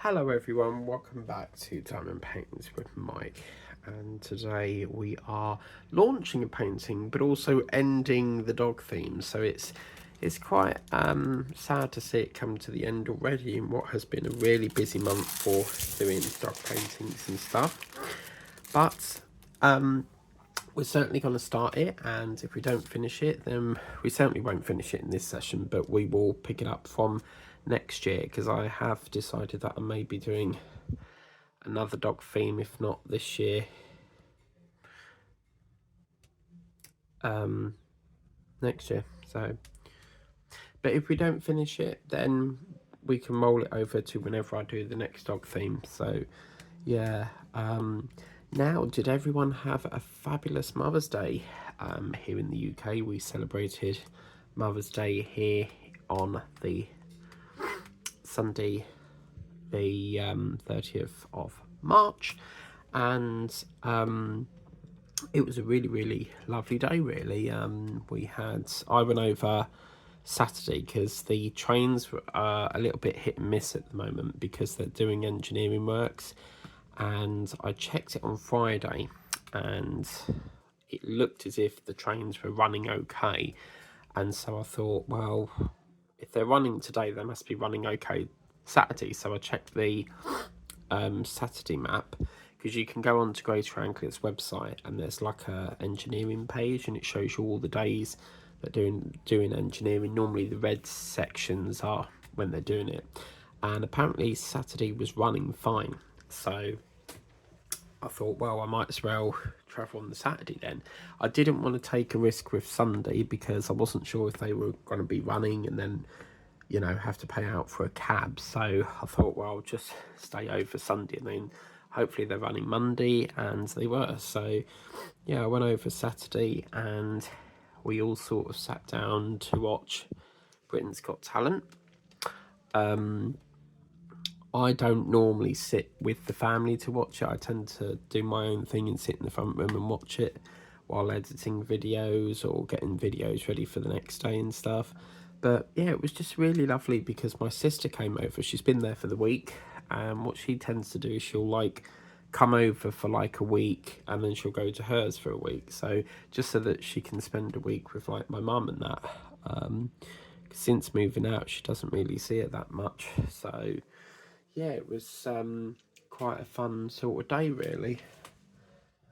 Hello everyone, welcome back to Diamond Paintings with Mike, and today we are launching a painting but also ending the dog theme, so it's quite sad to see it come to the end already in what has been a really busy month for doing dog paintings and stuff. But we're certainly going to start it, and if we don't finish it, then we certainly won't finish it in this session, but we will pick it up from next year, because I have decided that I may be doing another dog theme, if not this year, next year. So, but if we don't finish it, then we can roll it over to whenever I do the next dog theme. So yeah, now, did everyone have a fabulous Mother's Day? Here in the UK, we celebrated Mother's Day here on the Sunday, the 30th of March, and it was a really lovely day, really. I went over Saturday because the trains are a little bit hit and miss at the moment because they're doing engineering works, and I checked it on Friday and it looked as if the trains were running okay, and so I thought, well, if they're running today they must be running okay Saturday. So I checked the Saturday map, because you can go on to Greater Anglia's website and there's like a engineering page and it shows you all the days that doing engineering. Normally the red sections are when they're doing it, and apparently Saturday was running fine, so I thought, well, I might as well travel on the Saturday then. I didn't want to take a risk with Sunday because I wasn't sure if they were going to be running and then, you know, have to pay out for a cab. So I thought, well, I'll just stay over Sunday and then hopefully they're running Monday, and they were. So yeah, I went over Saturday and we all sort of sat down to watch Britain's Got Talent. I don't normally sit with the family to watch it. I tend to do my own thing and sit in the front room and watch it while editing videos or getting videos ready for the next day and stuff. But yeah, it was just really lovely because my sister came over. She's been there for the week, and what she tends to do is she'll like come over for like a week and then she'll go to hers for a week, so just so that she can spend a week with like my mum and that. Since moving out she doesn't really see it that much, so yeah, it was quite a fun sort of day, really.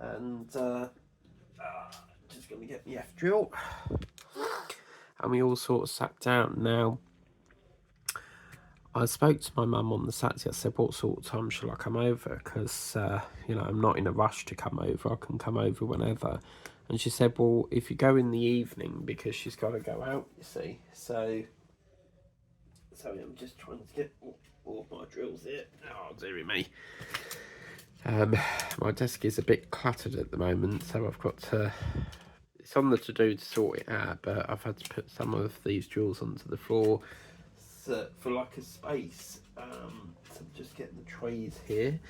And just going to get the F drill. And we all sort of sat down. Now, I spoke to my mum on the Saturday. I said, what sort of time shall I come over? Because, I'm not in a rush to come over. I can come over whenever. And she said, well, if you go in the evening, because she's got to go out, you see. So I'm just trying to get all my drills here. Oh, dearie me. My desk is a bit cluttered at the moment, so I've got to... It's on the to-do to sort it out, but I've had to put some of these drills onto the floor for like a space. So I'm just getting the trays here,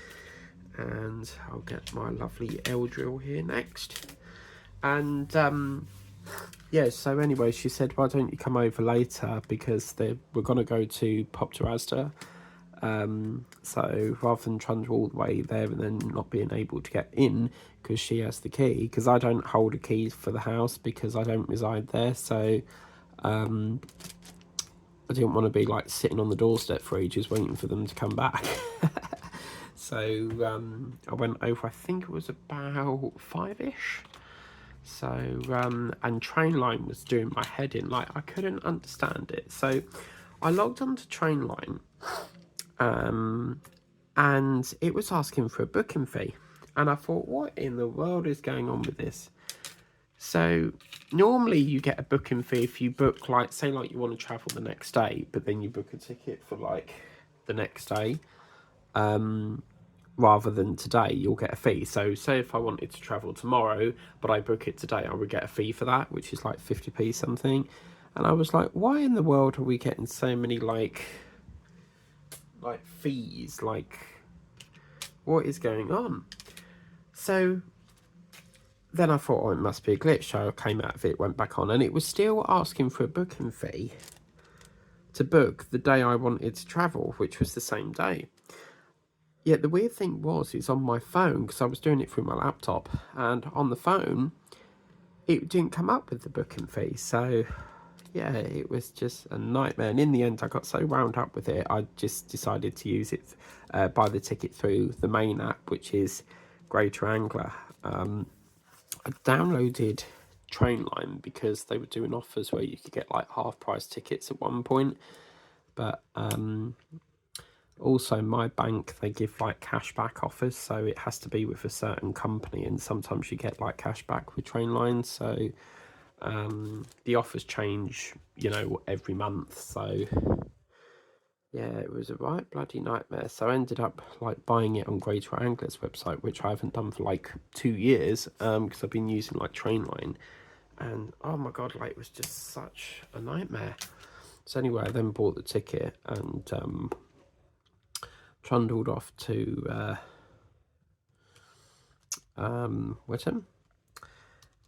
and I'll get my lovely L drill here next. And yeah, so anyway, she said, why don't you come over later, because we're going to go to Pop to Asda. So rather than trundle all the way there and then not being able to get in because she has the key, because I don't hold a key for the house because I don't reside there, so I didn't want to be like sitting on the doorstep for ages waiting for them to come back. So I went over, I think it was about 5ish. So and Trainline was doing my head in, like I couldn't understand it. So I logged onto Trainline, and it was asking for a booking fee, and I thought, what in the world is going on with this? So normally you get a booking fee if you book, like, say like you want to travel the next day, but then you book a ticket for like the next day, rather than today, you'll get a fee. So say if I wanted to travel tomorrow but I book it today, I would get a fee for that, which is like 50p something. And I was like, why in the world are we getting so many like fees? Like, what is going on? So then I thought, oh, it must be a glitch. So I came out of it, went back on, and it was still asking for a booking fee to book the day I wanted to travel, which was the same day. Yeah, the weird thing was, it's on my phone, because I was doing it through my laptop, and on the phone, it didn't come up with the booking fee. So, yeah, it was just a nightmare. And in the end, I got so wound up with it, I just decided to use it, buy the ticket through the main app, which is Greater Anglia. I downloaded Trainline because they were doing offers where you could get like half price tickets at one point. But also my bank, they give like cashback offers, so it has to be with a certain company, and sometimes you get like cashback with Trainline. So the offers change, you know, every month. So yeah, it was a right bloody nightmare. So I ended up like buying it on Greater Anglia's website, which I haven't done for like 2 years, because I've been using like Trainline, and oh my god, like it was just such a nightmare. So anyway, I then bought the ticket and trundled off to Whittam,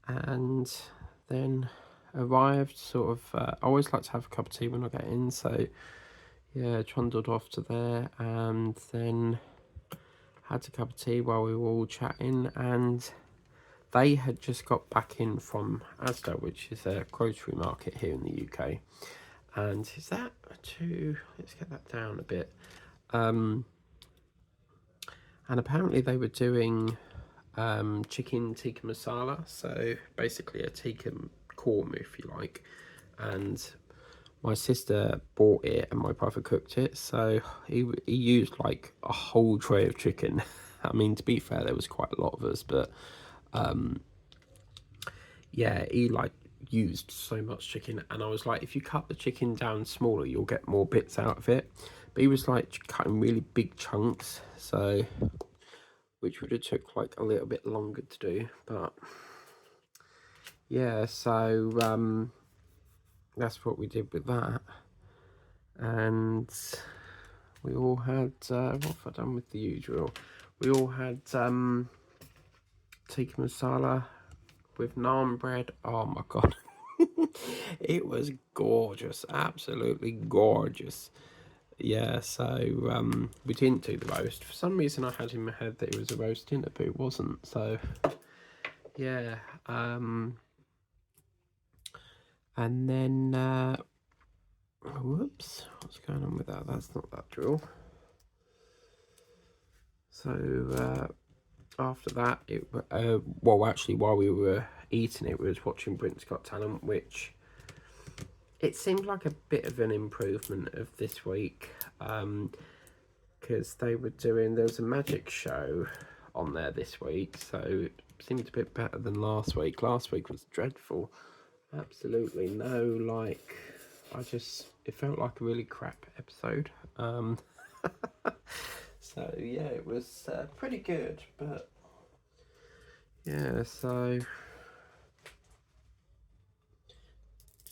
and then arrived sort of, I always like to have a cup of tea when I get in, so yeah, trundled off to there, and then had a cup of tea while we were all chatting, and they had just got back in from Asda, which is a grocery market here in the UK. And is that let's get that down a bit. And apparently they were doing chicken tikka masala, so basically a tikka korma, if you like. And my sister bought it and my brother cooked it, so he used like a whole tray of chicken. I mean, to be fair, there was quite a lot of us, but yeah, he like used so much chicken, and I was like, if you cut the chicken down smaller, you'll get more bits out of it. But he was like cutting really big chunks, so which would have took like a little bit longer to do. But yeah, so that's what we did with that. And we all had what have I done with the usual? We all had tikka masala with naan bread. Oh my god. It was gorgeous, absolutely gorgeous. Yeah, so we didn't do the roast. For some reason I had in my head that it was a roast dinner, but it wasn't. So yeah, and then whoops, what's going on with that? That's not that drill. So after that, well, actually, while we were eating it, we was watching Britain's Got Talent, which it seemed like a bit of an improvement of this week, because there was a magic show on there this week, so it seemed a bit better than last week. Last week was dreadful, absolutely no, like, it felt like a really crap episode. So yeah, it was pretty good, but yeah, so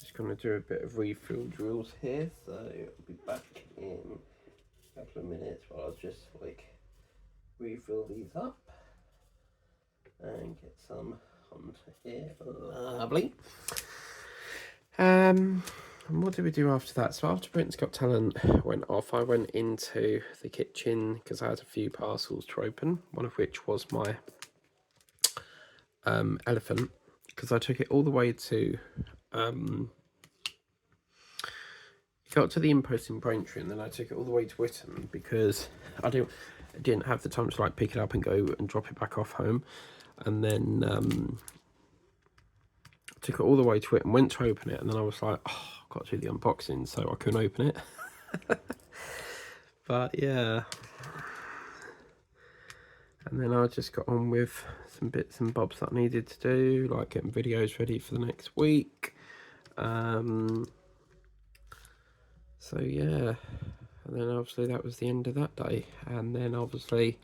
just gonna do a bit of refill drills here, so I'll be back in a couple of minutes while I'll just like refill these up and get some onto here. Lovely. And what did we do after that? So after Britain's Got Talent went off, I went into the kitchen because I had a few parcels to open, one of which was my elephant, because I took it all the way to got to the Impost in Braintree, and then I took it all the way to Whittam because I didn't have the time to like pick it up and go and drop it back off home. And then took it all the way to Whittam, went to open it, and then I was like, oh, I've got to do the unboxing, so I couldn't open it. But yeah, and then I just got on with some bits and bobs that I needed to do, like getting videos ready for the next week. So yeah, and then obviously that was the end of that day, and then obviously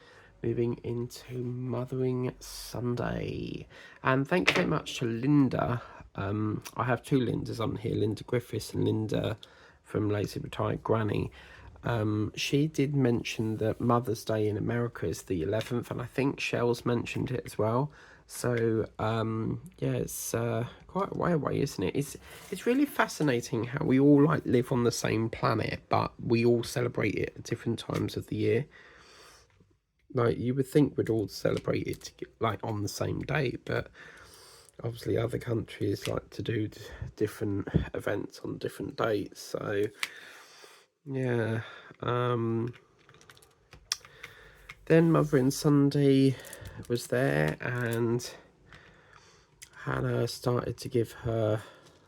moving into Mothering Sunday. And thank you very much to Linda. I have two Lindas on here, Linda Griffiths and Linda from Lazy Retired Granny. She did mention that Mother's Day in America is the 11th, and I think Shell's mentioned it as well. So yeah, it's quite a way away, isn't it? It's really fascinating how we all like live on the same planet, but we all celebrate it at different times of the year. like you would think we'd all celebrate it like on the same day, but obviously other countries like to do different events on different dates. So yeah, then Mother and Sunday was there, and Hannah started to give her,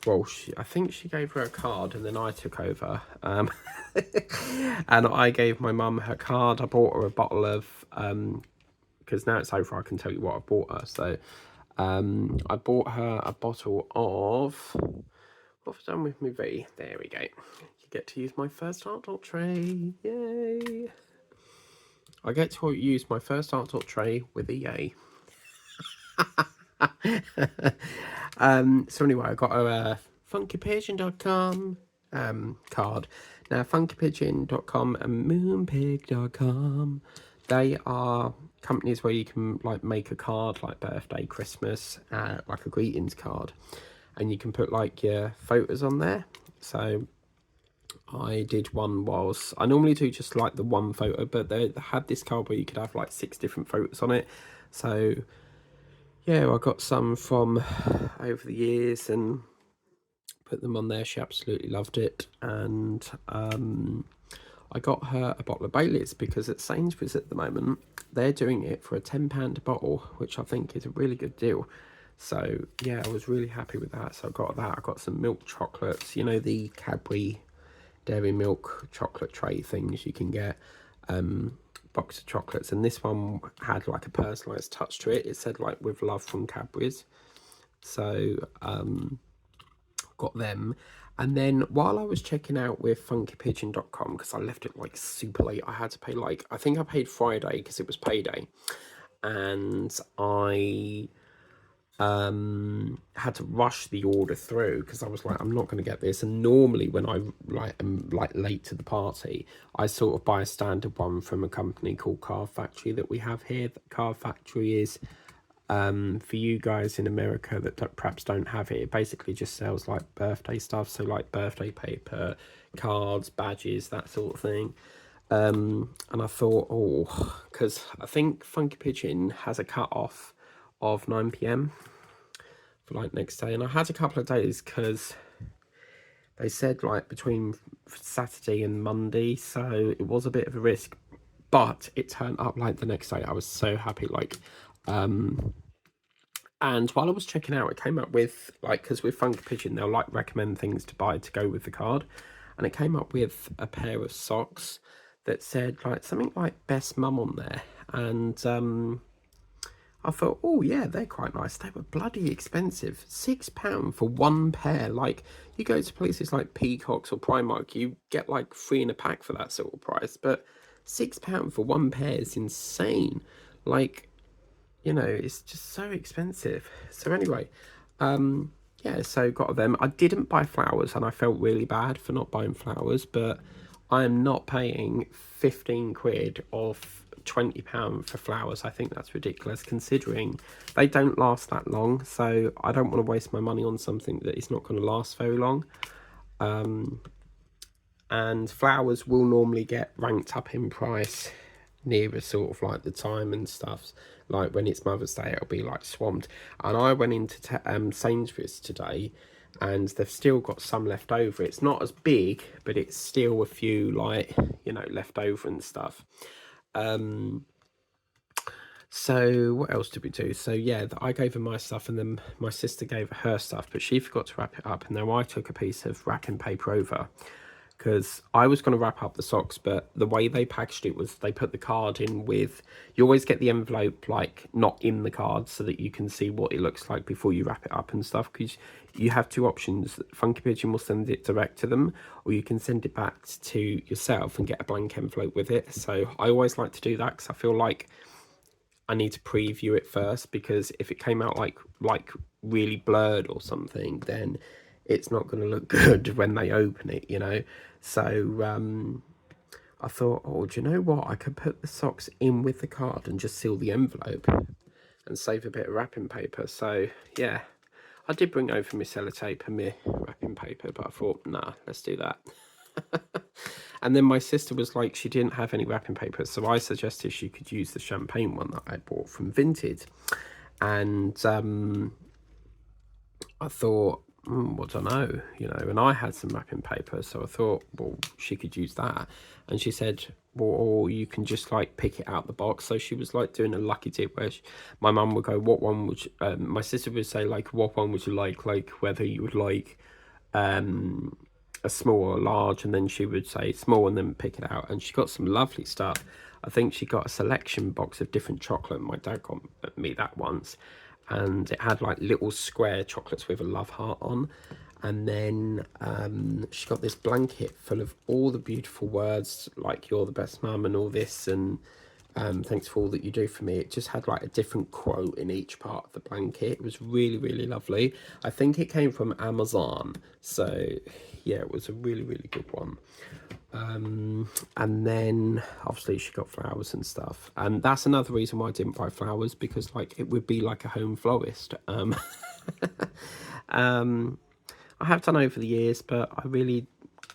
well, I think she gave her a card, and then I took over. And I gave my mum her card. I bought her a bottle of, because now it's over, I can tell you what I bought her. So I bought her a bottle of, what have I done with my V? There we go. You get to use my first art dot tray. Yay. I get to use my first art dot tray with a yay. So anyway, I got a funkypigeon.com card. Now, funkypigeon.com and moonpig.com, they are companies where you can like make a card, like birthday, Christmas, like a greetings card, and you can put like your photos on there. So I did one was, I normally do just like the one photo, but they had this card where you could have like 6 different photos on it. So yeah, I got some from over the years and put them on there. She absolutely loved it. And I got her a bottle of Baileys because at Sainsbury's at the moment, they're doing it for a £10 a bottle, which I think is a really good deal. So yeah, I was really happy with that. So I got that. I got some milk chocolates, you know, the Cadbury Dairy Milk chocolate tray things you can get. Box of chocolates, and this one had like a personalized touch to it. It said like with love from Cadbury's. So got them. And then while I was checking out with funkypigeon.com, because I left it like super late, I had to pay like, I think I paid Friday because it was payday, and I had to rush the order through because I was like, I'm not going to get this. And normally when I like am like late to the party, I sort of buy a standard one from a company called Card Factory that we have here. Card Factory is for you guys in America that perhaps don't have it, it basically just sells like birthday stuff, so like birthday paper, cards, badges, that sort of thing. And I thought, oh, because I think Funky Pigeon has a cut off of 9 p.m. for like next day, and I had a couple of days because they said like between Saturday and Monday, so it was a bit of a risk, but it turned up like the next day. I was so happy, like and while I was checking out, it came up with like, because with Funky Pigeon they'll like recommend things to buy to go with the card, and it came up with a pair of socks that said like something like best mum on there, and I thought, oh yeah, they're quite nice. They were bloody expensive. £6 for one pair. Like, you go to places like Peacocks or Primark, you get like 3 in a pack for that sort of price. But £6 for one pair is insane. Like, you know, it's just so expensive. So anyway, yeah, so got them. I didn't buy flowers, and I felt really bad for not buying flowers, but I am not paying 15 quid or £20 for flowers. I think that's ridiculous considering they don't last that long. So I don't want to waste my money on something that is not going to last very long. And flowers will normally get ranked up in price nearer sort of like the time and stuff. Like when it's Mother's Day, it'll be like swamped. And I went into Sainsbury's today, and they've still got some left over. It's not as big, but it's still a few like, you know, left over and stuff. So what else did we do? So yeah, I gave her my stuff, and then my sister gave her her stuff, but she forgot to wrap it up, and now I took a piece of wrapping paper over, because I was going to wrap up the socks, but the way they packaged it was they put the card in with, you always get the envelope like not in the card so that you can see what it looks like before you wrap it up and stuff, because you have 2 options. Funky Pigeon will send it direct to them, or you can send it back to yourself and get a blank envelope with it. So I always like to do that because I feel like I need to preview it first, because if it came out like really blurred or something, then it's not going to look good when they open it, you know. So I thought, oh, do you know what? I could put the socks in with the card and just seal the envelope and save a bit of wrapping paper. So yeah, I did bring over my sellotape and my wrapping paper, but I thought, nah, let's do that. And then my sister was like, she didn't have any wrapping paper, so I suggested she could use the champagne one that I bought from Vinted. And I thought, well, I don't know, and I had some wrapping paper, so I thought, well, she could use that. And she said, well, or you can just like pick it out the box. So she was like doing a lucky tip where my mum would go, what one would my sister would say, like, what one would you like whether you would like a small or a large, and then she would say small and then pick it out. And she got some lovely stuff. I think she got a selection box of different chocolate. My dad got me that once, and it had like little square chocolates with a love heart on. And then she got this blanket full of all the beautiful words like "you're the best mum" and all this, and thanks for all that you do for me. It just had like a different quote in each part of the blanket. It was really, really lovely. I think it came from Amazon, so yeah, it was a really, really good one. And then obviously she got flowers and stuff, and that's another reason why I didn't buy flowers, because like it would be like a home florist. I have done over the years, but I really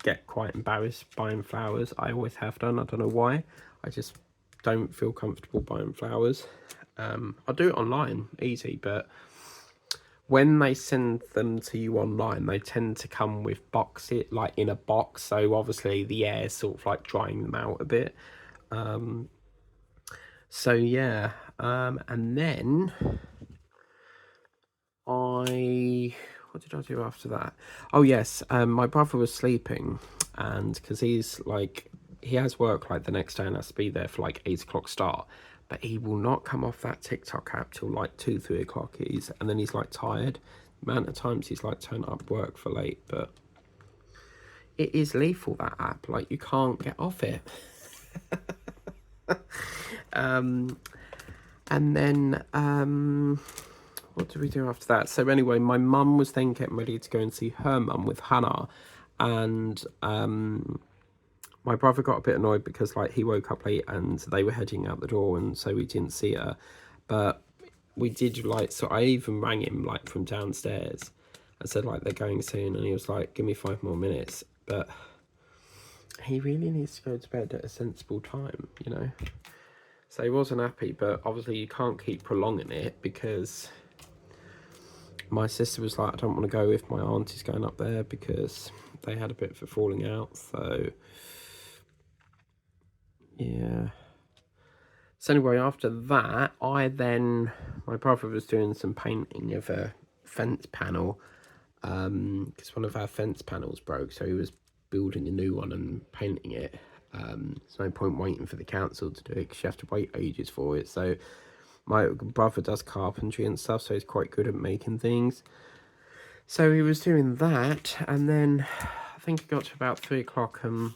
get quite embarrassed buying flowers. I always have done. I don't know why. I just don't feel comfortable buying flowers. I'll do it online, easy, but when they send them to you online, they tend to come with like in a box. So obviously the air is sort of like drying them out a bit. So yeah, and then what did I do after that? Oh yes, my brother was sleeping, and because he's like, he has work like the next day and has to be there for like 8 o'clock start, but he will not come off that TikTok app till like 2-3 o'clock. And then he's like tired. The amount of times he's like turned up work for late, but it is lethal, that app. Like, you can't get off it. And then what did we do after that? So anyway, my mum was then getting ready to go and see her mum with Hannah, and my brother got a bit annoyed because like he woke up late and they were heading out the door, and so we didn't see her. But we did like, so I even rang him like from downstairs and said like, they're going soon, and he was like, give me 5 more minutes. But he really needs to go to bed at a sensible time, so he wasn't happy. But obviously you can't keep prolonging it, because my sister was like, I don't want to go if my auntie's going up there, because they had a bit of a falling out. So yeah. So anyway, after that, my brother was doing some painting of a fence panel, because one of our fence panels broke, so he was building a new one and painting it. There's no point waiting for the council to do it, because you have to wait ages for it. So my brother does carpentry and stuff, so he's quite good at making things. So he was doing that, and then I think it got to about 3 o'clock, and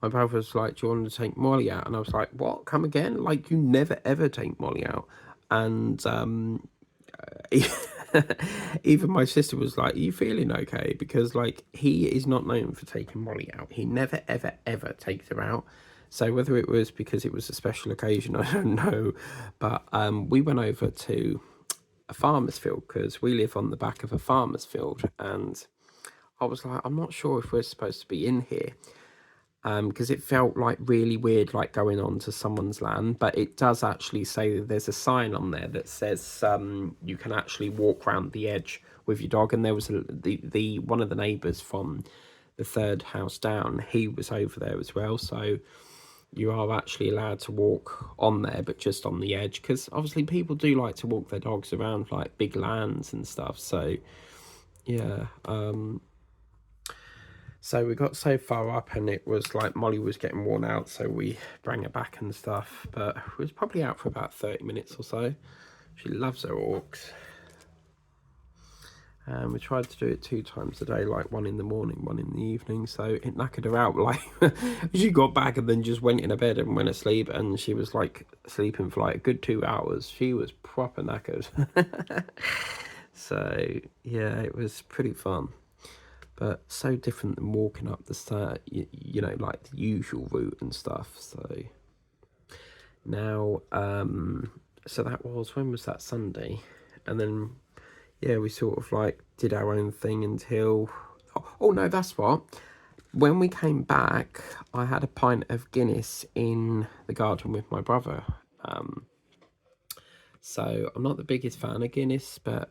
my brother was like, do you want to take Molly out? And I was like, what? Come again? Like, you never ever take Molly out. And even my sister was like, are you feeling okay? Because like, he is not known for taking Molly out. He never ever ever takes her out. So whether it was because it was a special occasion, I don't know. But we went over to a farmer's field, because we live on the back of a farmer's field. And I was like, I'm not sure if we're supposed to be in here, because it felt like really weird, like going on to someone's land. But it does actually say that there's a sign on there that says you can actually walk around the edge with your dog. And there was the one of the neighbours from the third house down, he was over there as well. So you are actually allowed to walk on there, but just on the edge, because obviously people do like to walk their dogs around like big lands and stuff. So yeah, so we got so far up, and it was like Molly was getting worn out, so we bring her back and stuff. But it was probably out for about 30 minutes or so. She loves her walks. We tried to do it 2 times a day, like 1 in the morning, 1 in the evening. So it knackered her out. Like, she got back and then just went in her bed and went to sleep. And she was like sleeping for like a good 2 hours. She was proper knackered. So yeah, it was pretty fun. But so different than walking up the stairs, you know, like the usual route and stuff. So now, so that was, when was that? Sunday. And then, yeah, we sort of like did our own thing until, oh no, that's what. when we came back, I had a pint of Guinness in the garden with my brother. So I'm not the biggest fan of Guinness, but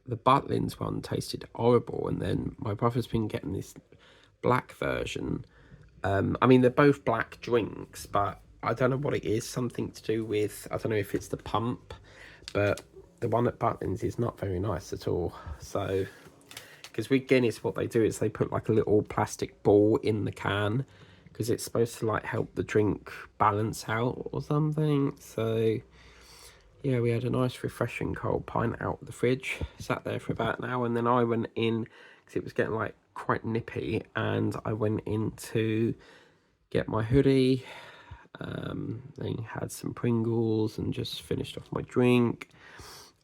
the Butlins one tasted horrible. And then my brother's been getting this black version. I mean, they're both black drinks, but I don't know what it is. Something to do with, I don't know if it's the pump, but the one at Butlins is not very nice at all. So, because with Guinness, what they do is they put like a little plastic ball in the can because it's supposed to like help the drink balance out or something. So, yeah, we had a nice refreshing cold pint out of the fridge, sat there for about an hour, and then I went in because it was getting like quite nippy, and I went in to get my hoodie, then had some Pringles and just finished off my drink,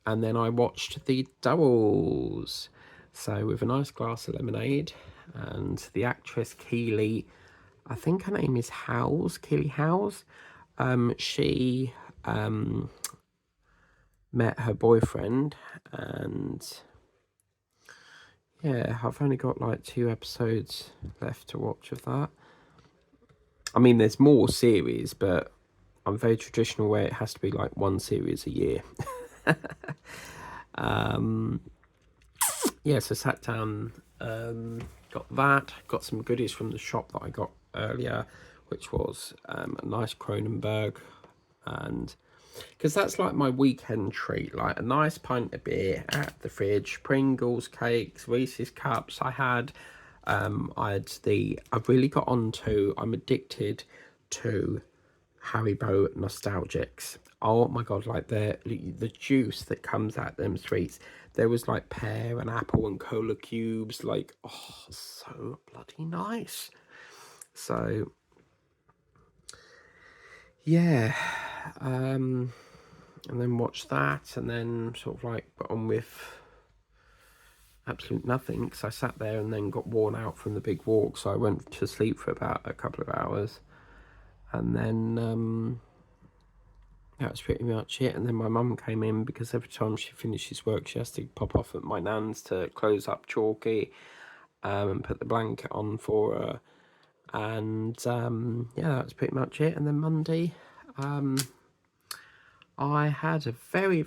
and then I watched the doubles. So with a nice glass of lemonade, and the actress Keely, I think her name is Howes, Keely Howes. She met her boyfriend, and yeah, I've only got like 2 episodes left to watch of that. I mean, there's more series, but I'm very traditional where it has to be like 1 series a year. Yeah, so sat down, got that, got some goodies from the shop that I got earlier, which was a nice Kronenberg, and because that's like my weekend treat, like a nice pint of beer at the fridge, Pringles, cakes, Reese's cups. I've really got onto, I'm addicted to Haribo nostalgics. Oh my god, like the juice that comes out them sweets. There was like pear and apple and cola cubes, like, oh, so bloody nice. So yeah, and then watch that, and then sort of like got on with absolute nothing because I sat there and then got worn out from the big walk, so I went to sleep for about a couple of hours, and then that was pretty much it. And then my mum came in because every time she finishes work she has to pop off at my nan's to close up Chalky, and put the blanket on for her, and yeah, that was pretty much it. And then Monday, I had a very,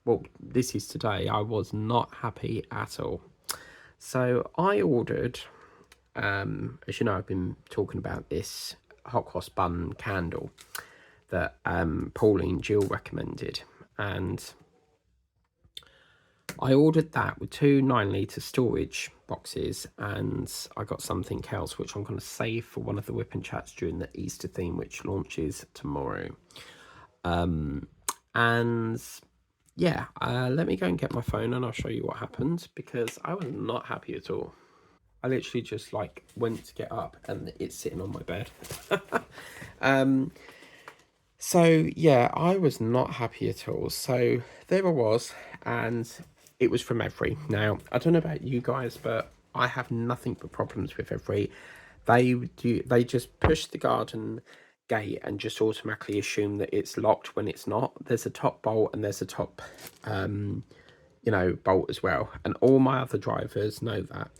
well, this is today, I was not happy at all. So I ordered, as you know, I've been talking about this hot cross bun candle that Pauline Jill recommended, and I ordered that with 2 9-litre storage boxes, and I got something else which I'm going to save for one of the Whip and Chats during the Easter theme, which launches tomorrow. And yeah, let me go and get my phone and I'll show you what happened, because I was not happy at all. I literally just like went to get up and it's sitting on my bed. So yeah, I was not happy at all. So there I was, and it was from Every. Now, I don't know about you guys, but I have nothing but problems with Every. They just push the garden gate and just automatically assume that it's locked when it's not. There's a top bolt and there's a top bolt as well, and all my other drivers know that.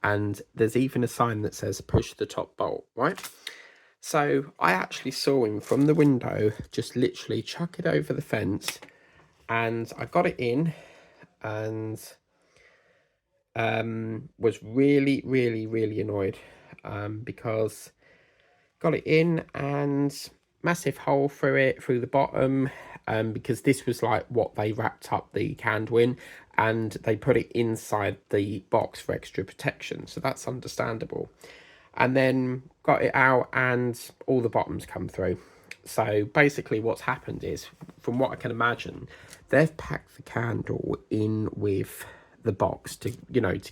And there's even a sign that says push the top bolt, right? So I actually saw him from the window just literally chuck it over the fence, and I got it in, and was really annoyed, because got it in and massive hole through the bottom, because this was like what they wrapped up the candle in, and they put it inside the box for extra protection, so that's understandable. And then got it out and all the bottoms come through. So basically what's happened is, from what I can imagine, they've packed the candle in with the box to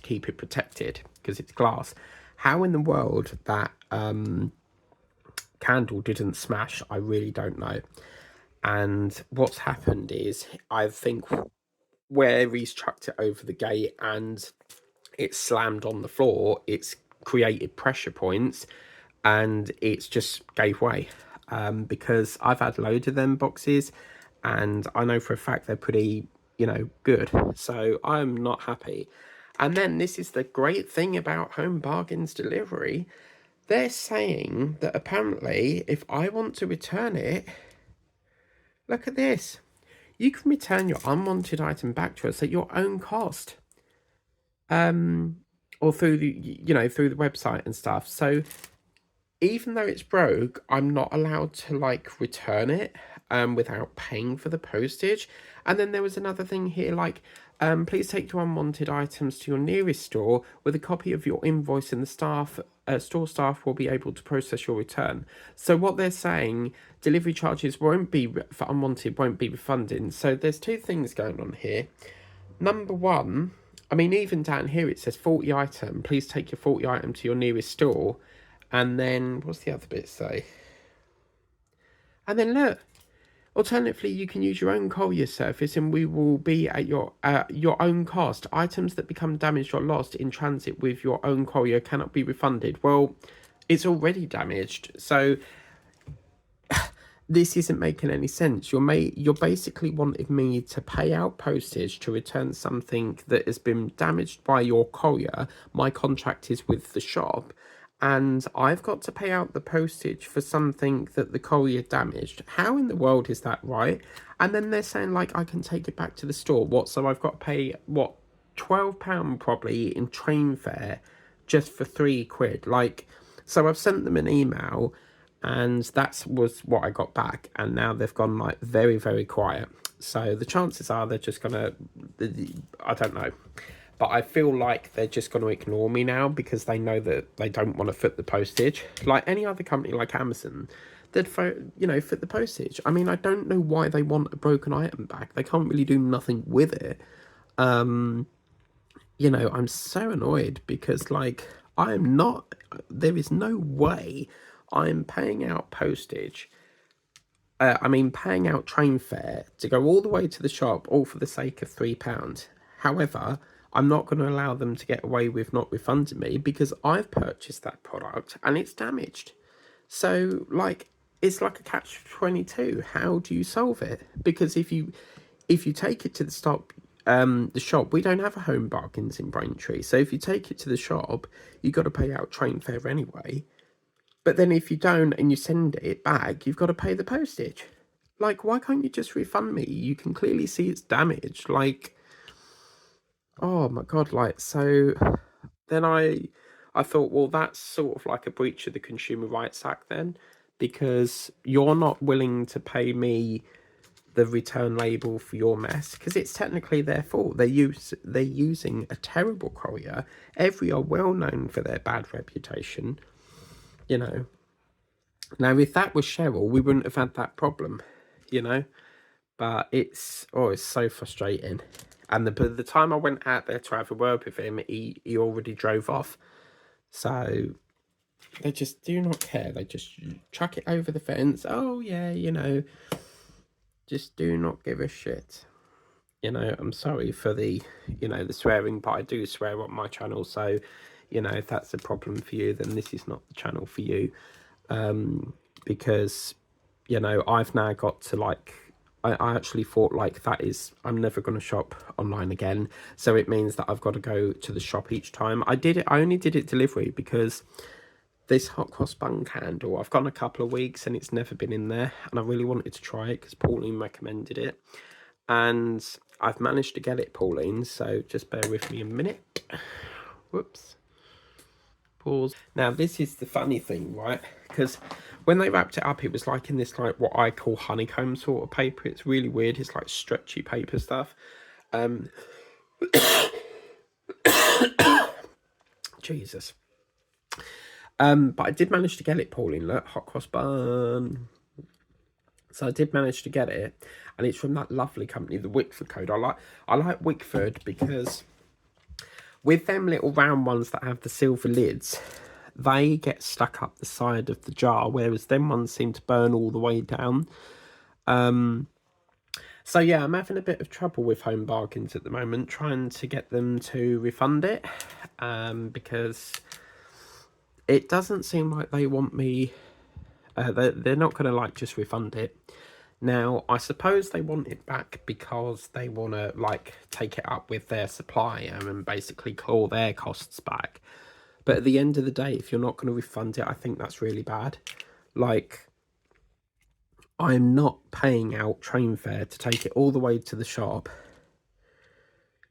keep it protected because it's glass. How in the world that candle didn't smash, I really don't know. And what's happened is, I think where he's chucked it over the gate and it slammed on the floor, it's created pressure points and it's just gave way, because I've had loads of them boxes and I know for a fact they're pretty good, so I'm not happy. And then this is the great thing about Home Bargains delivery. They're saying that apparently if I want to return it, look at this. You can return your unwanted item back to us at your own cost. Or through through the website and stuff. So even though it's broke, I'm not allowed to like return it without paying for the postage. And then there was another thing here like please take your unwanted items to your nearest store with a copy of your invoice, and the store staff will be able to process your return. So what they're saying, delivery charges won't be for unwanted, won't be refunded. So there's two things going on here. Number one, I mean, even down here it says 40 item. Please take your 40 item to your nearest store. And then, what's the other bit say? And then look, alternatively, you can use your own courier service and we will be at your own cost. Items that become damaged or lost in transit with your own courier cannot be refunded. Well, it's already damaged. So this isn't making any sense. You're basically wanting me to pay out postage to return something that has been damaged by your courier. My contract is with the shop, and I've got to pay out the postage for something that the courier damaged. How in the world is that right? And then they're saying like I can take it back to the store. What? So I've got to pay what, £12 probably in train fare just for £3. Like, so I've sent them an email. And that was what I got back. And now they've gone like very, very quiet. So the chances are they're just going to, I don't know. But I feel like they're just going to ignore me now because they know that they don't want to foot the postage. Like any other company like Amazon, they'd foot the postage. I mean, I don't know why they want a broken item back. They can't really do nothing with it. I'm so annoyed because like there is no way I'm paying out postage. Paying out train fare to go all the way to the shop, all for the sake of £3. However, I'm not going to allow them to get away with not refunding me because I've purchased that product and it's damaged. So, like, it's like a catch-22. How do you solve it? Because if you take it to the shop, we don't have a Home Bargains in Braintree. So if you take it to the shop, you've got to pay out train fare anyway. But then if you don't and you send it back, you've got to pay the postage. Like, why can't you just refund me? You can clearly see it's damaged. Like, oh my God. Like, so then I thought, well, that's sort of like a breach of the Consumer Rights Act then, because you're not willing to pay me the return label for your mess because it's technically their fault. They're using a terrible courier. Every are well known for their bad reputation. Now if that was Cheryl, we wouldn't have had that problem, but it's so frustrating. And the time I went out there to have a word with him, he already drove off. So they just do not care. They just chuck it over the fence. Oh yeah, just do not give a shit. I'm sorry for the swearing, but I do swear on my channel. So, if that's a problem for you, then this is not the channel for you. Because, I've now got to like, I actually thought like I'm never going to shop online again. So it means that I've got to go to the shop each time. I only did it delivery because this hot cross bun candle, I've gone a couple of weeks and it's never been in there. And I really wanted to try it because Pauline recommended it. And I've managed to get it, Pauline, so just bear with me a minute. Whoops. Pause. Now, this is the funny thing, right? Because when they wrapped it up, it was like in this, like, what I call honeycomb sort of paper. It's really weird. It's like stretchy paper stuff. Jesus. But I did manage to get it, Pauline. Look, hot cross bun. So I did manage to get it, and it's from that lovely company, the Wickford Code. I like Wickford because with them little round ones that have the silver lids, they get stuck up the side of the jar, whereas them ones seem to burn all the way down. So yeah, I'm having a bit of trouble with Home Bargains at the moment, trying to get them to refund it, because it doesn't seem like they want me. They're not going to like just refund it. Now, I suppose they want it back because they want to, like, take it up with their supplier and basically claw their costs back. But at the end of the day, if you're not going to refund it, I think that's really bad. Like, I'm not paying out train fare to take it all the way to the shop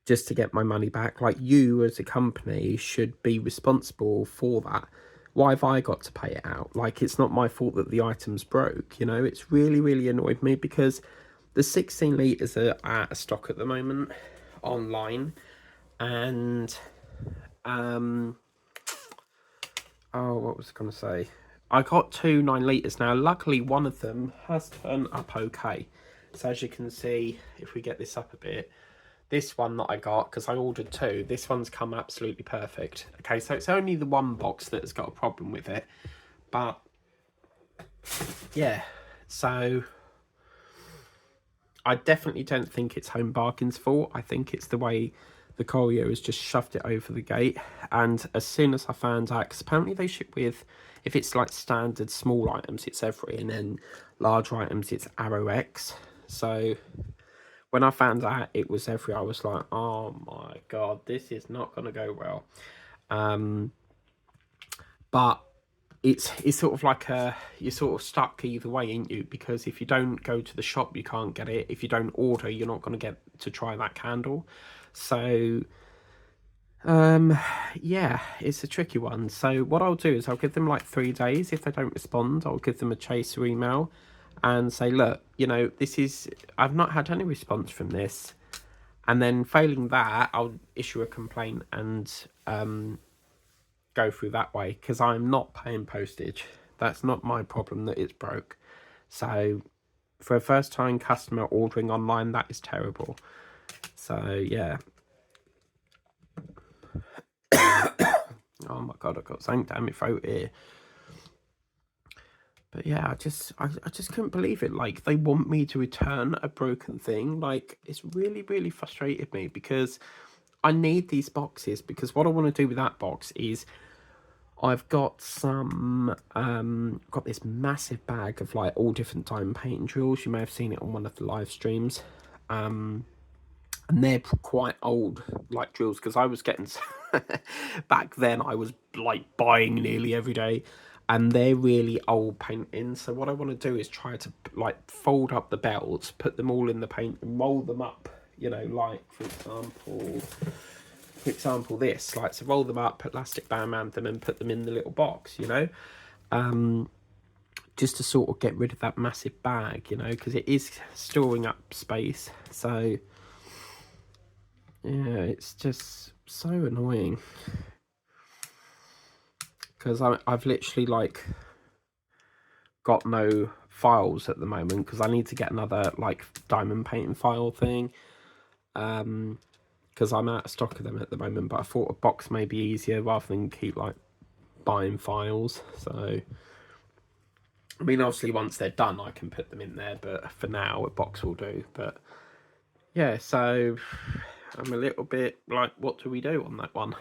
just to get my money back. Like, you as a company should be responsible for that. Why have I got to pay it out? Like, it's not my fault that the item's broke, you know? It's really, really annoyed me because the 16 litres are out of stock at the moment online. And, oh, what was I going to say? I got 2 9 litres now. Luckily, one of them has turned up okay. So as you can see, if we get this up a bit, this one that I got, because I ordered 2, this one's come absolutely perfect. Okay, so it's only the one box that has got a problem with it. But, yeah, so I definitely don't think it's Home Bargains' fault. I think it's the way the courier has just shoved it over the gate. And as soon as I found out, because apparently they ship with, if it's like standard small items, it's every, and then large items, it's Arrow X. So when I found out it was every, I was like, oh my god, this is not going to go well. But it's sort of like you're sort of stuck either way, ain't you? Because if you don't go to the shop, you can't get it. If you don't order, you're not going to get to try that candle. So yeah, it's a tricky one. So what I'll do is I'll give them like 3 days. If they don't respond, I'll give them a chaser email and say, look, you know, I've not had any response from this. And then failing that, I'll issue a complaint and go through that way, because I'm not paying postage. That's not my problem that it's broke. So for a first time customer ordering online, that is terrible. So yeah. Oh my god, I've got something down my throat here. But yeah, I just couldn't believe it. Like, they want me to return a broken thing. Like, it's really, really frustrated me, because I need these boxes, because what I want to do with that box is I've got some, got this massive bag of like all different diamond painting drills. You may have seen it on one of the live streams. And they're quite old, like, drills, because I was getting, back then I was like buying nearly every day. And they're really old paintings. So what I want to do is try to like fold up the belts, put them all in the paint and roll them up, you know, like for example this, like, to roll them up, put elastic band around them and put them in the little box, you know, just to sort of get rid of that massive bag, you know, because it is storing up space. So yeah, it's just so annoying, because I've literally like got no files at the moment, because I need to get another like diamond painting file thing, because I'm out of stock of them at the moment. But I thought a box may be easier rather than keep like buying files. So I mean, obviously once they're done I can put them in there, but for now a box will do. But yeah, so I'm a little bit like, what do we do on that one?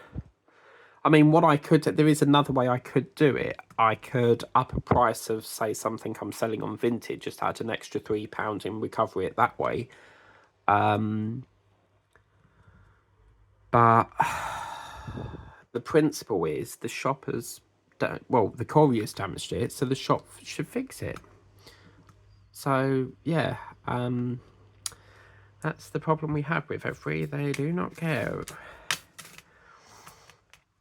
I mean, what I could, there is another way I could do it. I could up a price of, say, something I'm selling on Vinted, just add an extra £3 and recover it that way. But the principle is the shoppers don't, well, the courier's damaged it, so the shop should fix it. So yeah, that's the problem we have with every. They do not care.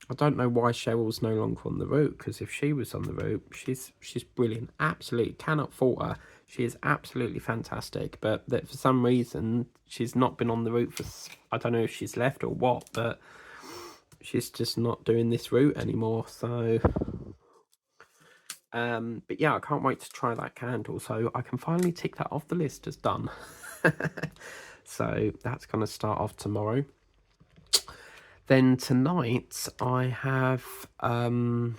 I don't know why Cheryl's no longer on the route, because if she was on the route, she's brilliant. Absolutely cannot fault her. She is absolutely fantastic. But that for some reason she's not been on the route for, I don't know if she's left or what, but she's just not doing this route anymore. So but yeah, I can't wait to try that candle, so I can finally tick that off the list as done. So that's going to start off tomorrow. Then tonight I have and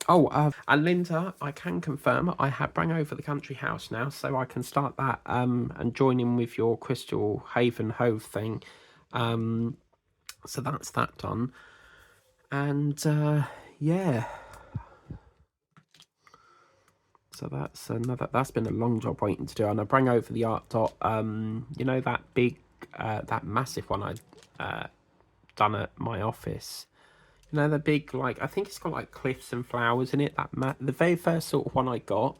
Linda, I can confirm I have bring over the country house now, so I can start that and join in with your Crystal Haven Hove thing. So that's that done. And yeah, So that's been a long job waiting to do. And I bring over the art dot, you know, that big, that massive one I done at my office. You know, the big, like, I think it's got like cliffs and flowers in it. The very first sort of one I got.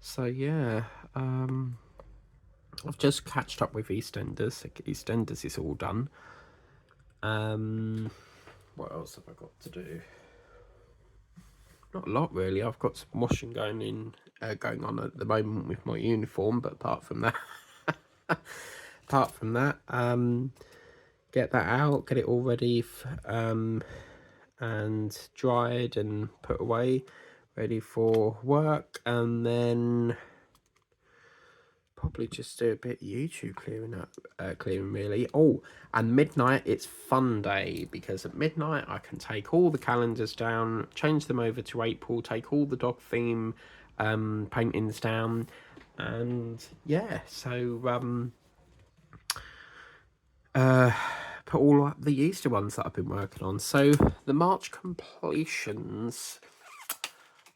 So yeah, I've just catched up with EastEnders. EastEnders is all done. What else have I got to do? Not a lot really. I've got some washing going on at the moment with my uniform, but apart from that, get that out, get it all ready, and dried and put away, ready for work, and then probably just do a bit of YouTube clearing really. Oh, and midnight, it's fun day, because at midnight I can take all the calendars down, change them over to April, take all the dog theme paintings down, and yeah, so put all up the Easter ones that I've been working on. So the March completions,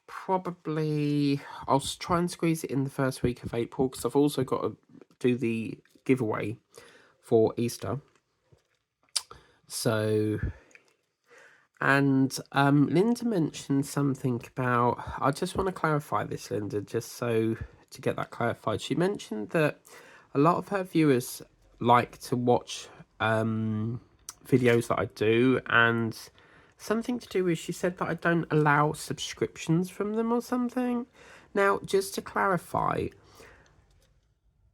probably I'll try and squeeze it in the first week of April, because I've also got to do the giveaway for Easter. So, and Linda mentioned something about, I just want to clarify this, Linda, just so to get that clarified. She mentioned that a lot of her viewers like to watch videos that I do, and something to do with, she said that I don't allow subscriptions from them or something. Now, just to clarify,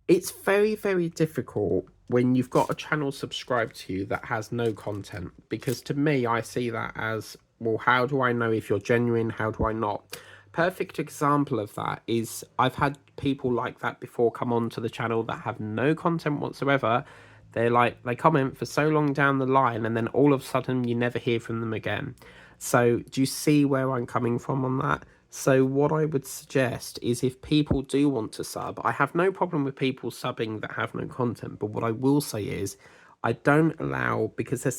it's very, very difficult when you've got a channel subscribed to you that has no content, because to me, I see that as, well, how do I know if you're genuine? How do I not? Perfect example of that is I've had people like that before come onto the channel that have no content whatsoever. They're like, they comment for so long down the line, and then all of a sudden you never hear from them again. So do you see where I'm coming from on that? So what I would suggest is, if people do want to sub, I have no problem with people subbing that have no content, but what I will say is, I don't allow, because there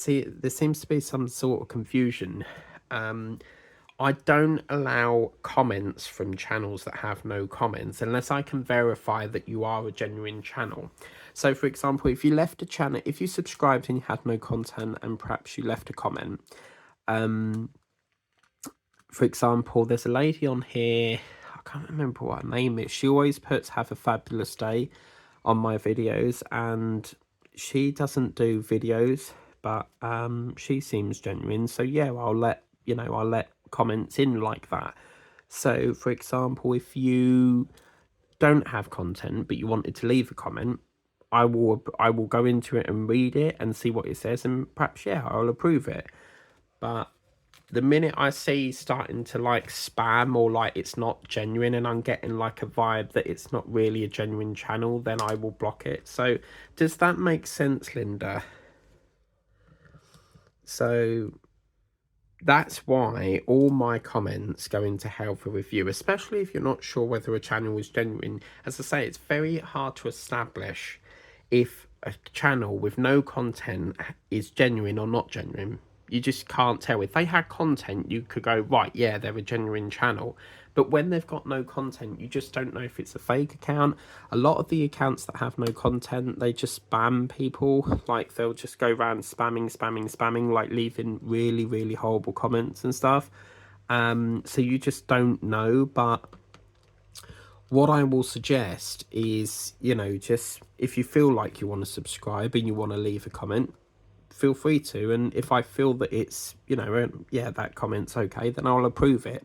seems to be some sort of confusion, I don't allow comments from channels that have no comments unless I can verify that you are a genuine channel. So for example, if you left a channel, if you subscribed and you had no content and perhaps you left a comment, for example, there's a lady on here, I can't remember what her name is. She always puts "have a fabulous day" on my videos, and she doesn't do videos, but she seems genuine. So yeah, I'll let comments in like that. So for example, if you don't have content but you wanted to leave a comment, I will go into it and read it and see what it says, and perhaps I'll approve it. But the minute I see starting to like spam, or like it's not genuine, and I'm getting like a vibe that it's not really a genuine channel, then I will block it. So does that make sense, Linda? So that's why all my comments go into health for review, especially if you're not sure whether a channel is genuine. As I say, it's very hard to establish if a channel with no content is genuine or not genuine. You just can't tell. If they had content, you could go, right, yeah, they're a genuine channel. But when they've got no content, you just don't know if it's a fake account. A lot of the accounts that have no content, they just spam people. Like, they'll just go around spamming, like leaving really, really horrible comments and stuff. So you just don't know. But what I will suggest is, just if you feel like you want to subscribe and you want to leave a comment, feel free to. And if I feel that it's, that comment's okay, then I'll approve it.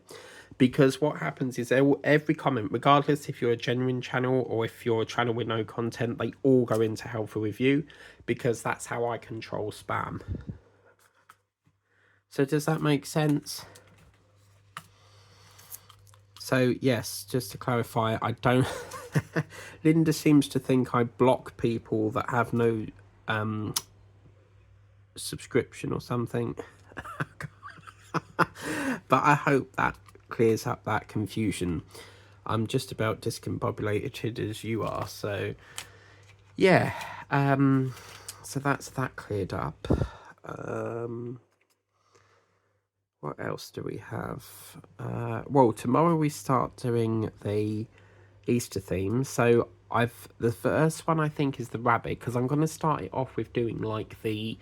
Because what happens is every comment, regardless if you're a genuine channel or if you're a channel with no content, they all go into helpful review, because that's how I control spam. So does that make sense? So yes, just to clarify, I don't Linda seems to think I block people that have no subscription or something. But I hope that clears up that confusion. I'm just about discombobulated as you are, so yeah. So that's that cleared up. What else do we have? Well, tomorrow we start doing the Easter theme. So the first one I think is the rabbit, because I'm going to start it off with doing like the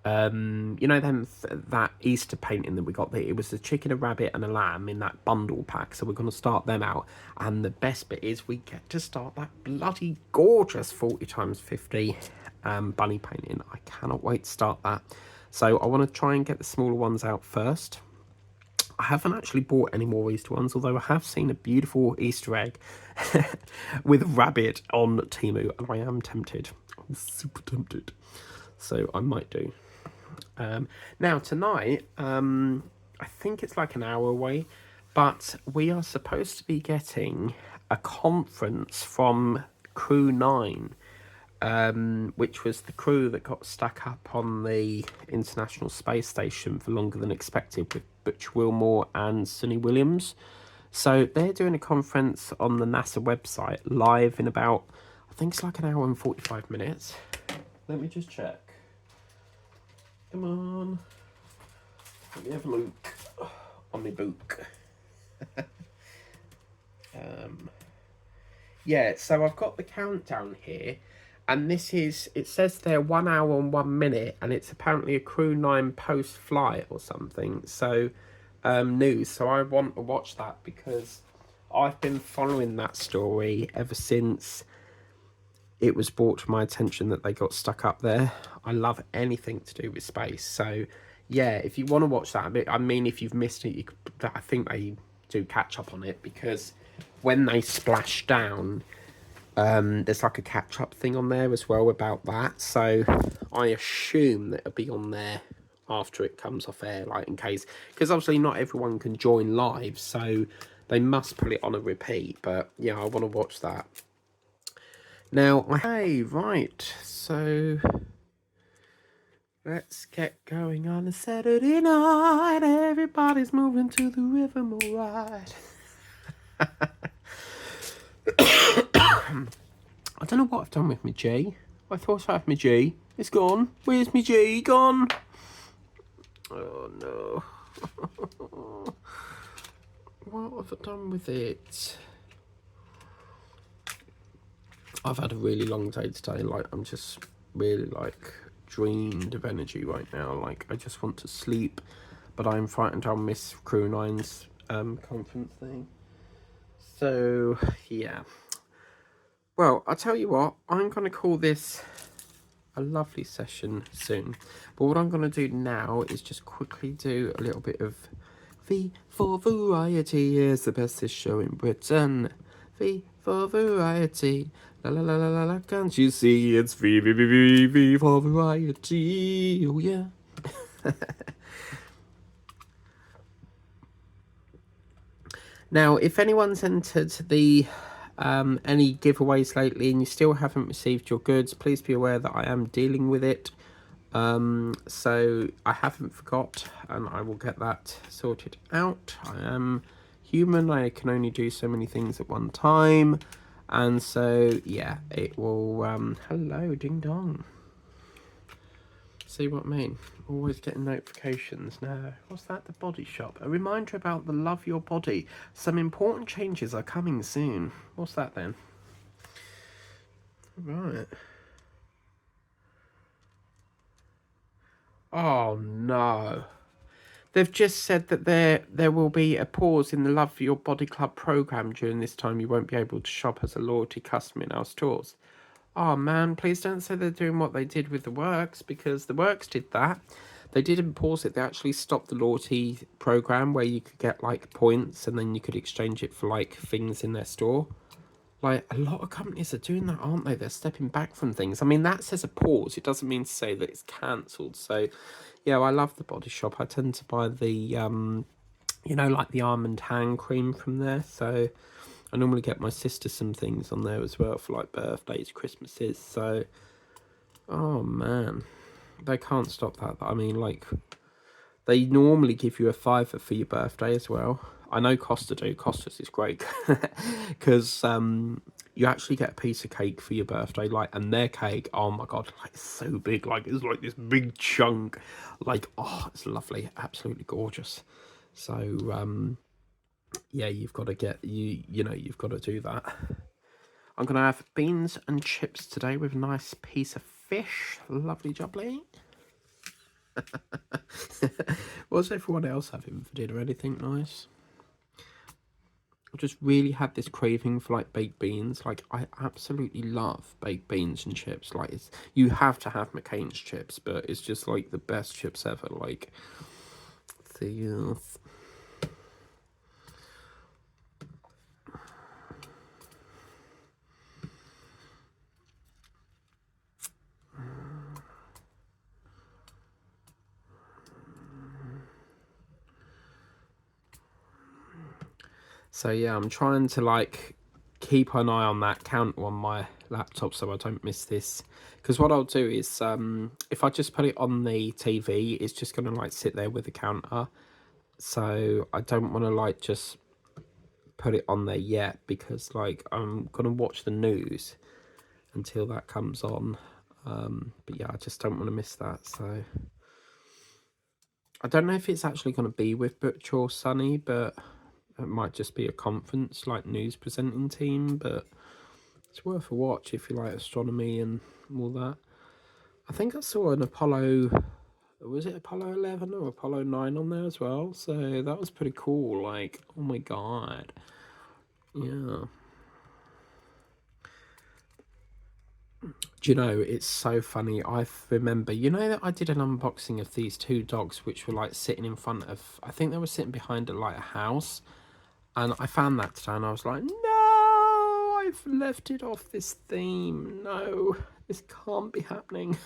that Easter painting that we got there. It was a chicken, a rabbit, and a lamb in that bundle pack. So we're going to start them out. And the best bit is we get to start that bloody gorgeous 40x50 bunny painting. I cannot wait to start that. So I want to try and get the smaller ones out first. I haven't actually bought any more Easter ones, although I have seen a beautiful Easter egg with rabbit on Temu, and I am tempted. I'm super tempted. So I might do. Now tonight, I think it's like an hour away, but we are supposed to be getting a conference from Crew 9, which was the crew that got stuck up on the International Space Station for longer than expected with Butch Wilmore and Sonny Williams. So they're doing a conference on the NASA website live in about, I think it's like an hour and 45 minutes. Let me just check. Come on. Let me have a look on my book. Yeah, so I've got the countdown here, and this is, it says there 1 hour and 1 minute, and it's apparently a Crew 9 post-flight or something, so news. So I want to watch that because I've been following that story ever since it was brought to my attention that they got stuck up there. I love anything to do with space, so yeah, if you want to watch that, I mean, if you've missed it, I think they do catch up on it, because when they splash down, there's like a catch-up thing on there as well about that, so I assume that it'll be on there after it comes off air, like in case, because obviously not everyone can join live, so they must put it on a repeat. But yeah, I want to watch that. Now, hey, right, so let's get going on a Saturday night. Everybody's moving to the rhythm, alright. I don't know what I've done with my G. I thought I had my G. It's gone. Where's my G? Gone. Oh no. What have I done with it? I've had a really long day today. Like, I'm just really like drained of energy right now. Like, I just want to sleep, but I'm frightened I'll miss Crew 9's conference thing. So yeah. Well, I'll tell you what, I'm going to call this a lovely session soon. But what I'm going to do now is just quickly do a little bit of V for Variety is the bestest show in Britain. V for Variety. La la la la la la, can't you see it's V for Variety. Oh yeah. Now, if anyone's entered the any giveaways lately and you still haven't received your goods, please be aware that I am dealing with it. So I haven't forgot, and I will get that sorted out. I am human, I can only do so many things at one time, and so yeah, it will hello ding dong. See what I mean? Always getting notifications now. What's that? The Body Shop. A reminder about the Love Your Body. Some important changes are coming soon. What's that then? Right. Oh no. They've just said that there will be a pause in the Love Your Body Club program during this time. You won't be able to shop as a loyalty customer in our stores. Oh man, please don't say they're doing what they did with the Works, because the Works did that. They didn't pause it, they actually stopped the loyalty program where you could get like points and then you could exchange it for like things in their store. Like, a lot of companies are doing that, aren't they? They're stepping back from things. I mean, that says a pause. It doesn't mean to say that it's cancelled. So, yeah, I love the Body Shop. I tend to buy the, like the almond hand cream from there. So, I normally get my sister some things on there as well for, like, birthdays, Christmases. So, oh, man. They can't stop that. I mean, like, they normally give you a £5 for your birthday as well. I know Costa do. Costa's is great because you actually get a piece of cake for your birthday, like, and their cake, oh my god, like, it's so big, like, it's like this big chunk, like, oh, it's lovely, absolutely gorgeous. So yeah, you've got to get, you know, you've got to do that. I'm gonna have beans and chips today with a nice piece of fish, lovely jubbly. What's everyone else having for dinner? Anything nice? I just really had this craving for like baked beans. Like, I absolutely love baked beans and chips. Like, it's, you have to have McCain's chips, but it's just like the best chips ever. Like, the so yeah, I'm trying to like keep an eye on that counter on my laptop so I don't miss this. Because what I'll do is, if I just put it on the TV, it's just gonna like sit there with the counter. So I don't want to like just put it on there yet, because like I'm gonna watch the news until that comes on. But yeah, I just don't want to miss that. So I don't know if it's actually going to be with Butch or Sunny, but it might just be a conference like news presenting team. But it's worth a watch if you like astronomy and all that. I think I saw an Apollo, was it Apollo 11 or Apollo 9 on there as well? So that was pretty cool. Like, oh my god. Yeah. Do you know, it's so funny. I remember, you know, that I did an unboxing of these two dogs which were like sitting in front of, I think they were sitting behind like a house. And I found that today and I was like, no, I've left it off this theme. No, this can't be happening.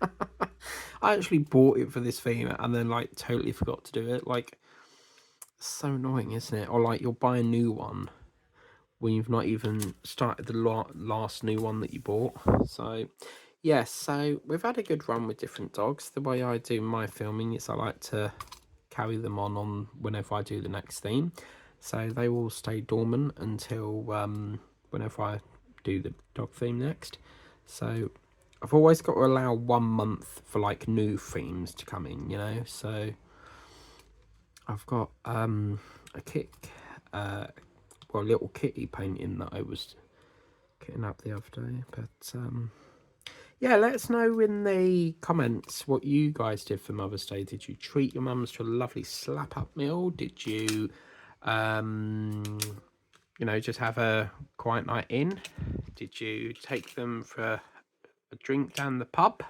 I actually bought it for this theme and then like totally forgot to do it. Like, so annoying, isn't it? Or like you'll buy a new one when you've not even started the last new one that you bought. So yes, so we've had a good run with different dogs. The way I do my filming is I like to carry them on whenever I do the next theme. So they will stay dormant until whenever I do the dog theme next. So I've always got to allow 1 month for like new themes to come in, you know. So I've got a little kitty painting that I was getting up the other day. But yeah, let us know in the comments what you guys did for Mother's Day. Did you treat your mums to a lovely slap-up meal? Did you, you know, just have a quiet night in? Did you take them for a drink down the pub?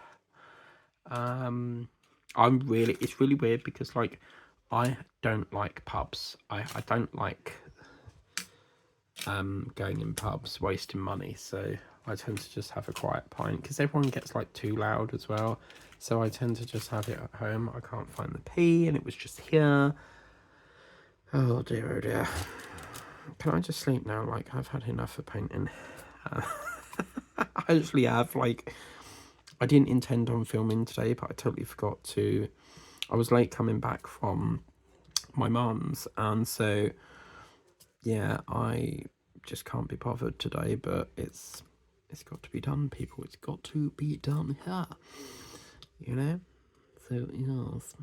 It's really weird because like I don't like pubs. I don't like going in pubs, wasting money, so I tend to just have a quiet pint because everyone gets like too loud as well, so I tend to just have it at home. I can't find the pee and it was just here. Oh dear, oh dear. Can I just sleep now? Like, I've had enough of painting. I actually have, like, I didn't intend on filming today, but I totally forgot to. I was late coming back from my mum's, and so yeah, I just can't be bothered today, but it's got to be done, people. It's got to be done here, you know. So yes.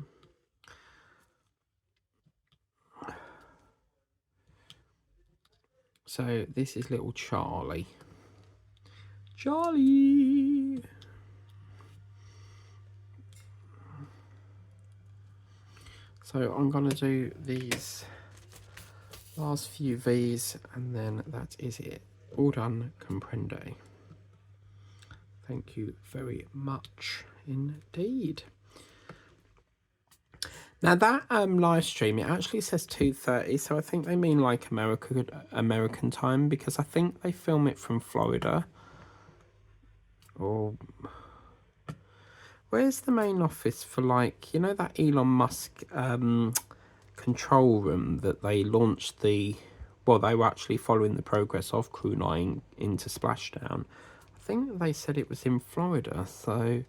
So this is little Charlie. Charlie. So I'm gonna do these last few V's and then that is it. All done, comprende. Thank you very much indeed. Now that live stream, it actually says 2:30, so I think they mean like American time, because I think they film it from Florida. Or where's the main office for, like, you know, that Elon Musk control room that they launched well, they were actually following the progress of Crew 9 into Splashdown. I think they said it was in Florida, so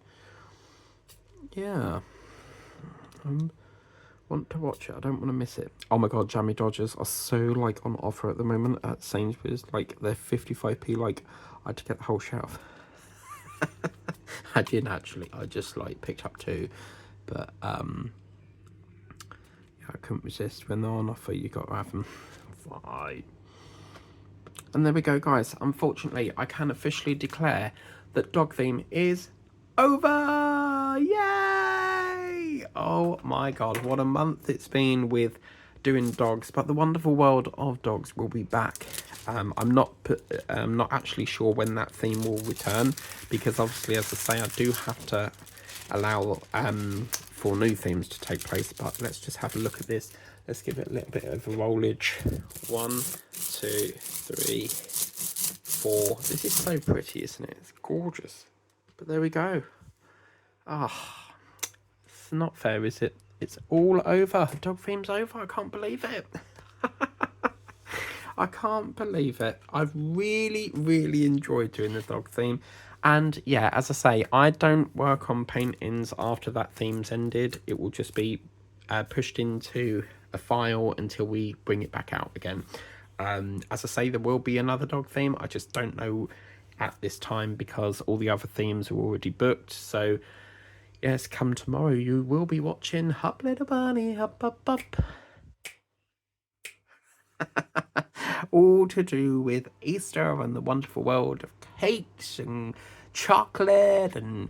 yeah. Want to watch it. I don't want to miss it. Oh my god, Jammy Dodgers are so like on offer at the moment at Sainsbury's. Like they're 55p. Like I had to get the whole shelf. I didn't actually. I just like picked up 2, but yeah, I couldn't resist. When they're on offer, you got to have them. Right. And there we go, guys. Unfortunately, I can officially declare that dog theme is over. Yay! Oh my god, what a month it's been with doing dogs. But the wonderful world of dogs will be back. I'm not actually sure when that theme will return, because obviously, as I say, I do have to allow for new themes to take place. But let's just have a look at this. Let's give it a little bit of a rollage. 1, 2, 3, 4. This is so pretty, isn't it? It's gorgeous. But there we go. Ah, it's not fair, is it? It's all over. Dog theme's over. I can't believe it. I can't believe it. I've really, really enjoyed doing the dog theme. And yeah, as I say, I don't work on paintings after that theme's ended. It will just be pushed into a file until we bring it back out again. As I say, there will be another dog theme. I just don't know at this time because all the other themes are already booked. So yes, come tomorrow, you will be watching Hop Little Bunny, Hop, Hop, Hop. All to do with Easter and the wonderful world of cakes and chocolate and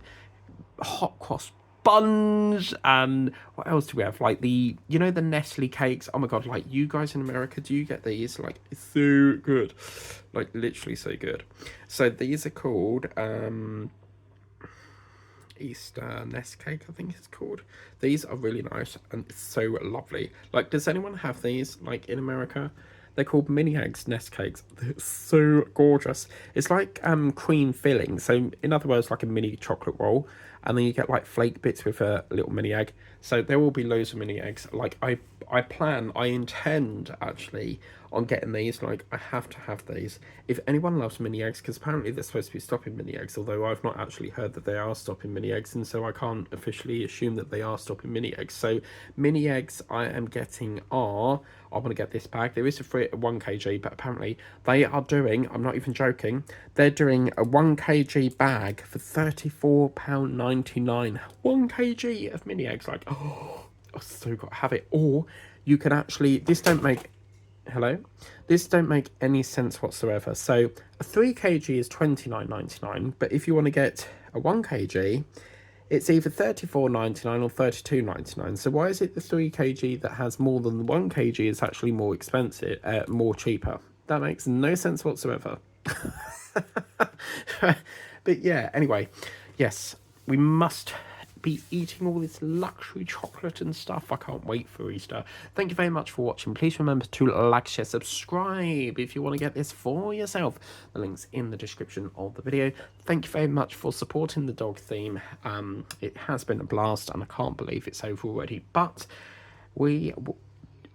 hot cross buns. And what else do we have? Like the, you know, the Nestle cakes. Oh my god, like you guys in America, do you get these? Like, it's so good. Like literally so good. So these are called Easter nest cake, I think it's called. These are really nice and it's so lovely. Like, does anyone have these like in America? They're called mini eggs nest cakes. They're so gorgeous. It's like cream filling. So in other words, like a mini chocolate roll, and then you get like flake bits with a little mini egg. So there will be loads of mini eggs. Like I intend actually on getting these. Like I have to have these. If anyone loves mini eggs, because apparently they're supposed to be stopping mini eggs, although I've not actually heard that they are stopping mini eggs, and so I can't officially assume that they are stopping mini eggs. So mini eggs I am getting are, I want to get this bag. There is a free 1 kg, but apparently they are doing, I'm not even joking, they're doing a 1 kg bag for £34.99. 1 kg of mini eggs. Like, oh, I've so got to have it. Or you can actually, this don't make any sense whatsoever. So a 3 kg is £29.99, but if you want to get a 1 kg, it's either £34.99 or £32.99. So why is it the 3 kg that has more than the 1 kg is actually more expensive, more cheaper? That makes no sense whatsoever. But yeah, anyway, yes, we must be eating all this luxury chocolate and stuff. I can't wait for Easter. Thank you very much for watching. Please remember to like, share, subscribe if you want to get this for yourself. The link's in the description of the video. Thank you very much for supporting the dog theme. It has been a blast and I can't believe it's over already, but we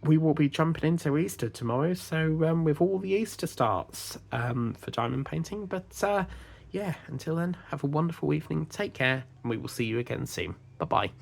will be jumping into Easter tomorrow, so with all the Easter starts for diamond painting. But yeah, until then, have a wonderful evening, take care, and we will see you again soon. Bye bye.